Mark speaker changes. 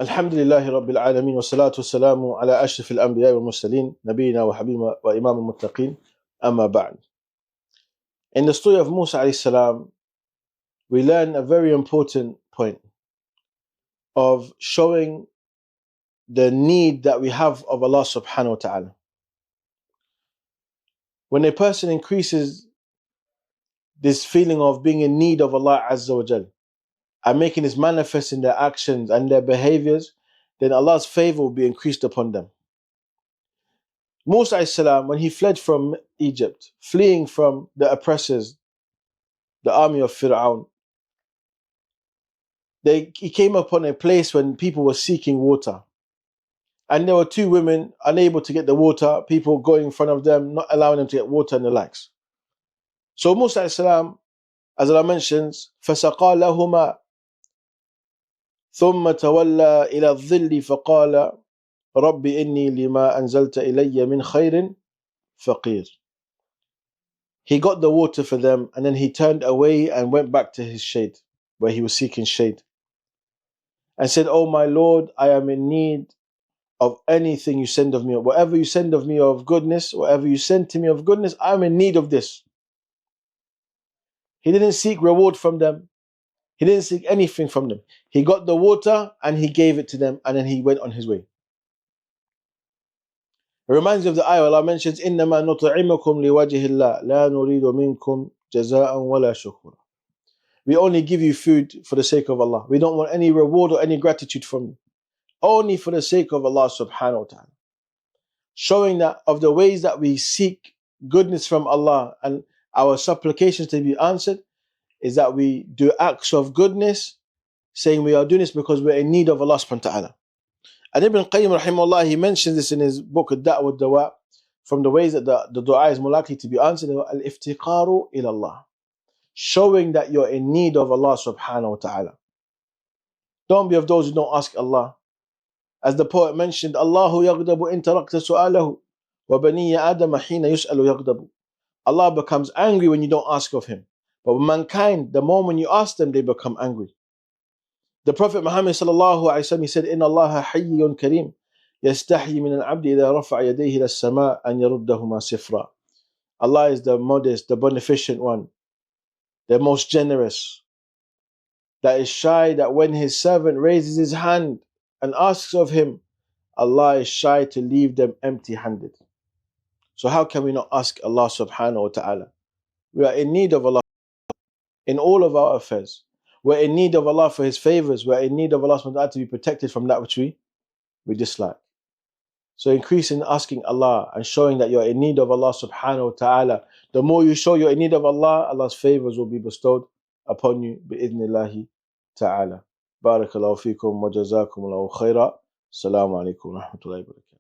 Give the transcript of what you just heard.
Speaker 1: Alhamdulillahi Rabbil Alameen wa salatu wassalamu ala ashrafil anbiya wal mursaleen nabiyina wa habibina wa imam al muttaqeen amma ba'd. In the story of Musa alayhi salam, we learn a very important point of showing the need that we have of Allah subhanahu wa ta'ala. When a person increases this feeling of being in need of Allah Azza wa Jal and making this manifest in their actions and their behaviors, then Allah's favor will be increased upon them. Musa alayhi salam, when he fled from Egypt, fleeing from the oppressors, the army of Fir'aun, he came upon a place when people were seeking water. And there were two women unable to get the water, people going in front of them, not allowing them to get water and the likes. So Musa alayhi salam, as Allah mentions, فَسَقَى لَهُمَا ثُمَّ تَوَلَّى إِلَى الظِّلِّ فَقَالَ رَبِّ إِنِّي لِمَا أَنزَلْتَ إِلَيَّ مِنْ خَيْرٍ فَقِيرٌ. He got the water for them and then he turned away and went back to his shade, where he was seeking shade, and said, "Oh my Lord, I am in need of anything you send of me. Whatever you send of me of goodness, whatever you send to me of goodness, I'm in need of this." He didn't seek reward from them. He didn't seek anything from them. He got the water and he gave it to them and then he went on his way. It reminds me of the ayah Allah mentions, إِنَّمَا نُطْعِمُكُمْ لِوَجْهِ اللَّهِ لَا نُرِيدُ مِنْكُمْ جَزَاءً وَلَا شُكُورًا. We only give you food for the sake of Allah. We don't want any reward or any gratitude from you. Only for the sake of Allah subhanahu wa ta'ala. Showing that of the ways that we seek goodness from Allah and our supplications to be answered is that we do acts of goodness, saying we are doing this because we're in need of Allah subhanahu wa ta'ala. And Ibn Qayyim rahimahullah, he mentions this in his book Ad-Da'wa wad-Dawa, from the ways that the dua is more likely to be answered, al-iftiqaru ila Allah, showing that you're in need of Allah subhanahu wa ta'ala. Don't be of those who don't ask Allah. As the poet mentioned, Allahu yaghdabu in tarakta su'alahu wa baniya adama hina yus'alu yaghdabu. Allah becomes angry when you don't ask of Him. But mankind, the moment you ask them, they become angry. The Prophet Muhammad sallallahu alaihi wasallam, he said, "Inna Allah hayyun kareem, yastahyi min al-abdi idha rafa'a yadayhi ila as-sama' an yaruddahuma sifra." Allah is the modest, the beneficent one, the most generous, that is shy that when His servant raises his hand and asks of Him, Allah is shy to leave them empty-handed. So how can we not ask Allah subhanahu wa ta'ala? We are in need of Allah in all of our affairs. We're in need of Allah for His favors. We're in need of Allah subhanahu wa ta'ala to be protected from that which we dislike. So increase in asking Allah and showing that you're in need of Allah subhanahu wa ta'ala. The more you show you're in need of Allah, Allah's favors will be bestowed upon you bi'idhnillahi ta'ala. Barakallahu feekum wa jazakum Allahu khaira. Assalamu alaikum wa rahmatullahi wa barakatuh.